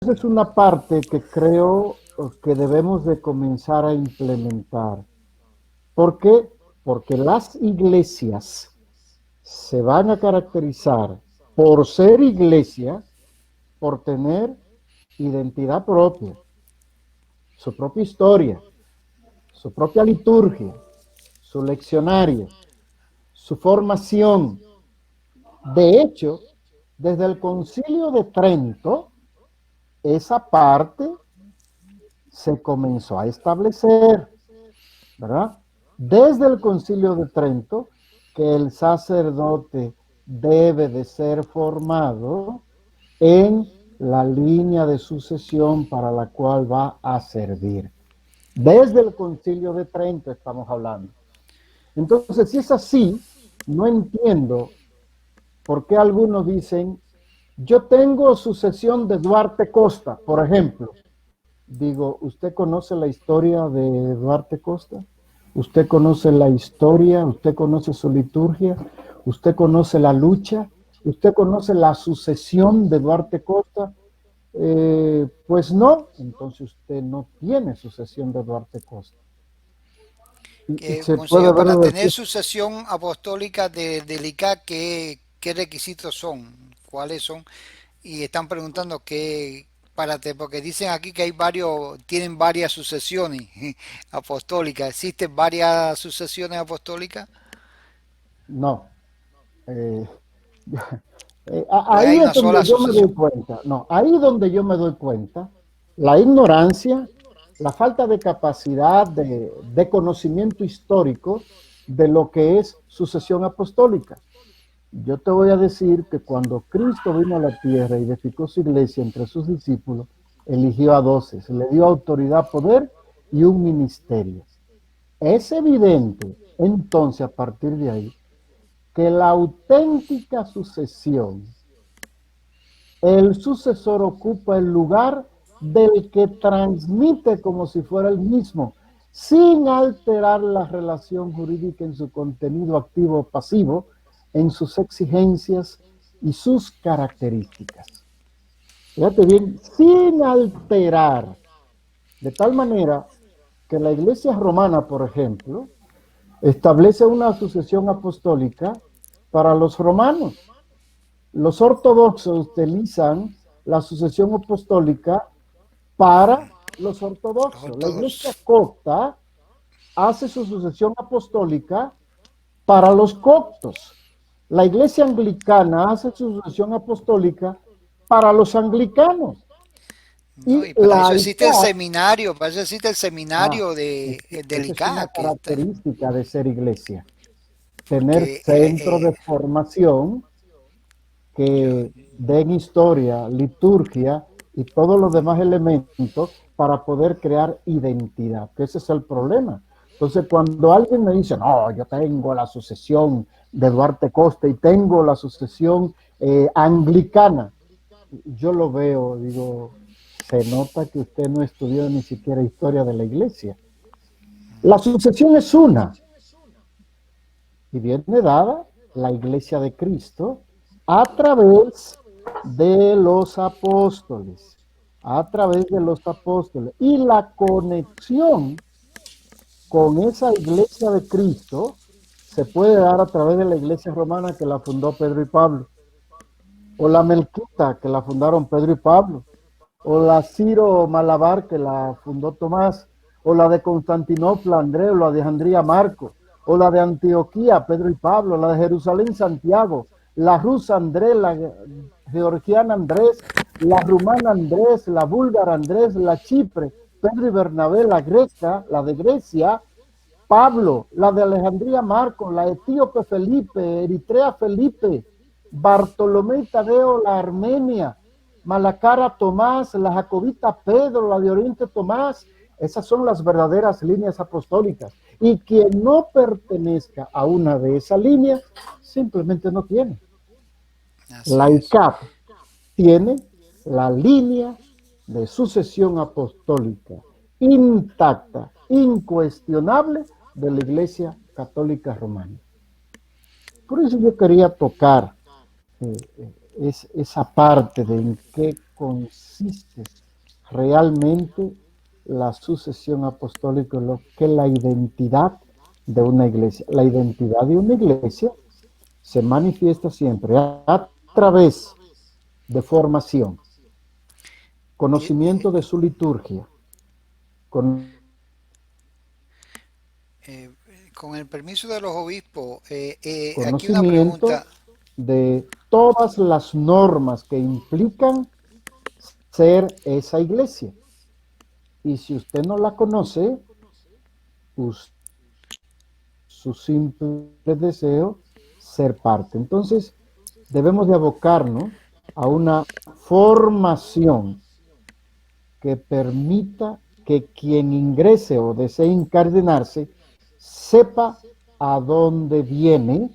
esa es una parte que creo que debemos de comenzar a implementar. ¿Por qué? Porque las iglesias se van a caracterizar por ser iglesia, por tener identidad propia, su propia historia, su propia liturgia, su leccionario, su formación. De hecho, desde el Concilio de Trento, esa parte se comenzó a establecer, ¿verdad? Desde el Concilio de Trento, que el sacerdote debe de ser formado en la línea de sucesión para la cual va a servir. Desde el Concilio de Trento estamos hablando. Entonces, si es así, no entiendo por qué algunos dicen, yo tengo sucesión de Duarte Costa, por ejemplo. Digo, ¿usted conoce la historia de Duarte Costa? ¿Usted conoce la historia? ¿Usted conoce su liturgia? ¿Usted conoce la lucha? ¿Usted conoce la sucesión de Duarte Costa? Pues no, entonces usted no tiene sucesión de Duarte Costa. Y Que, se puede Monseñor, ver para tener desde... sucesión apostólica del ICA, ¿qué requisitos son? ¿Cuáles son? Y están preguntando qué, porque dicen aquí que hay varios, tienen varias sucesiones apostólicas. ¿Existen varias sucesiones apostólicas? No. Eh, Pues ahí hay es una donde sola yo me doy sucesión. cuenta. No, ahí donde yo me doy cuenta, la ignorancia, la falta de capacidad de conocimiento histórico de lo que es sucesión apostólica. Yo te voy a decir que cuando Cristo vino a la tierra y edificó su iglesia entre sus discípulos, eligió a 12, se le dio autoridad, poder y un ministerio. Es evidente, entonces, a partir de ahí, que la auténtica sucesión, el sucesor ocupa el lugar del que transmite como si fuera el mismo, sin alterar la relación jurídica en su contenido activo o pasivo, en sus exigencias y sus características. Fíjate bien, sin alterar, de tal manera que la Iglesia romana, por ejemplo, establece una sucesión apostólica para los romanos. Los ortodoxos utilizan la sucesión apostólica para los Los ortodoxos. La iglesia ortodoxos. copta hace su sucesión apostólica para los coptos. La iglesia anglicana hace su sucesión apostólica para los anglicanos. ¿No? Y Y para la eso existe el ICAP, seminario, para eso existe el ah, seminario del esa es una ICA, característica de ser iglesia, tener porque centro de formación yo, que den historia, liturgia y todos los demás elementos para poder crear identidad, que ese es el problema. Entonces, cuando alguien me dice, no, yo tengo la sucesión de Duarte Costa y tengo la sucesión anglicana, yo lo veo, digo, se nota que usted no estudió ni siquiera historia de la iglesia. La sucesión es una, y viene dada la iglesia de Cristo a través de los apóstoles, a través de los apóstoles. Y la conexión con esa iglesia de Cristo se puede dar a través de la iglesia romana que la fundó Pedro y Pablo, o la Melquita que la fundaron Pedro y Pablo, o la Ciro Malabar que la fundó Tomás, o la de Constantinopla Andrés, o la de Alejandría Marco, o la de Antioquía Pedro y Pablo, la de Jerusalén Santiago, la rusa Andrés, la georgiana Andrés, la rumana Andrés, la búlgara Andrés, la Chipre, Pedro y Bernabé, la greca, la de Grecia, Pablo, la de Alejandría Marco, la etíope Felipe, Eritrea Felipe, Bartolomé y Tadeo, la Armenia, Malacara Tomás, la Jacobita Pedro, la de Oriente Tomás. Esas son las verdaderas líneas apostólicas. Y quien no pertenezca a una de esas líneas, simplemente no tiene. así La es. ICAP tiene la línea de sucesión apostólica intacta, incuestionable de la Iglesia Católica Romana. Por eso yo quería tocar esa parte de en qué consiste realmente la sucesión apostólica, lo que es la identidad de una iglesia. La identidad de una iglesia se manifiesta siempre a través de formación, Y, conocimiento de su liturgia, con eh, con el permiso de los obispos, aquí una conocimiento pregunta. de todas las normas que implican ser esa iglesia. Y si usted no la conoce, pues, su simple deseo ser parte. Entonces, debemos de abocarnos a una formación que permita que quien ingrese o desee incardinarse sepa a dónde viene